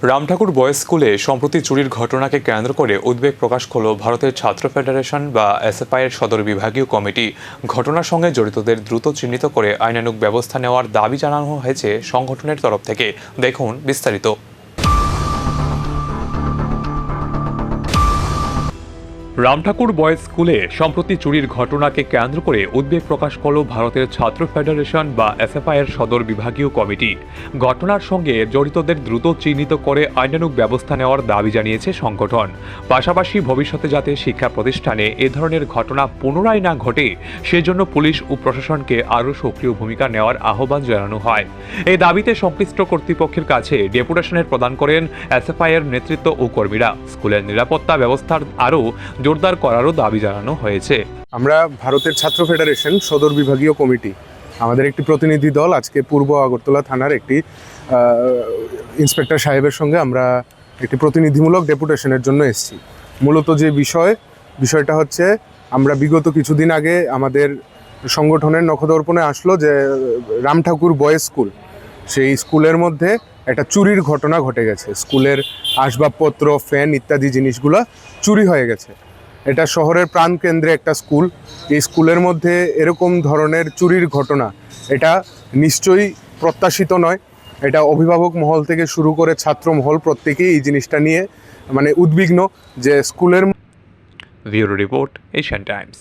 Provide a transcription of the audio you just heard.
Ram Thakur boys স্কুলে সম্প্রতি চুরির ঘটনাকে কেন্দ্র করে উদ্বেগ প্রকাশ করল ভারতের ছাত্র ফেডারেশন বা এসএফআই-এর সদর বিভাগীয় কমিটি। ঘটনার সঙ্গে জড়িতদের দ্রুত চিহ্নিত করে আইনানুগ ব্যবস্থা নেওয়ার দাবি জানানো হয়েছে সংগঠনের তরফ থেকে। দেখুন বিস্তারিত। রামঠাকুর বয়েজ স্কুলে সম্প্রতি চুরির ঘটনাকে কেন্দ্র করে উদ্বেগ প্রকাশ করল ভারতের ছাত্র ফেডারেশন বা এসএফআই-এর সদর বিভাগীয় কমিটি। ঘটনার সঙ্গে জড়িতদের দ্রুত চিহ্নিত করে আইনানুগ ব্যবস্থা নেওয়ার দাবি জানিয়েছে সংগঠন। পাশাপাশি ভবিষ্যতে যাতে শিক্ষা প্রতিষ্ঠানে এ ধরনের ঘটনা পুনরায় না ঘটে সেজন্য পুলিশ ও প্রশাসনকে আরও সক্রিয় ভূমিকা নেওয়ার আহ্বান জানানো হয়। এই দাবিতে সংশ্লিষ্ট কর্তৃপক্ষের কাছে ডেপুটেশনের প্রদান করেন এসএফআই-এর নেতৃত্ব ও কর্মীরা। স্কুলের নিরাপত্তা ব্যবস্থার আরও জোরদার করারও দাবি জানানো হয়েছে। আমরা ভারতের ছাত্র ফেডারেশন সদর বিভাগীয় কমিটি আমাদের একটি প্রতিনিধি দল আজকে পূর্ব আগরতলা থানার একটি ইন্সপেক্টর সাহেবের সঙ্গে আমরা একটি প্রতিনিধিমূলক ডেপুটেশনের জন্য এসেছি। মূলত যে বিষয়টা হচ্ছে, আমরা বিগত কিছুদিন আগে আমাদের সংগঠনের নখদর্পণে আসলো যে রামঠাকুর বয়েজ স্কুল, সেই স্কুলের মধ্যে একটা চুরির ঘটনা ঘটে গেছে। স্কুলের আসবাবপত্র, ফ্যান ইত্যাদি জিনিসগুলো চুরি হয়ে গেছে। এটা শহরের প্রাণকেন্দ্রে একটা স্কুল। এই স্কুলের মধ্যে এরকম ধরনের চুরির ঘটনা এটা নিশ্চয়ই প্রত্যাশিত নয়। এটা অভিভাবক মহল থেকে শুরু করে ছাত্র মহল প্রত্যেকেই এই জিনিসটা নিয়ে উদ্বিগ্ন যে স্কুলের। Bureau report, Asian Times.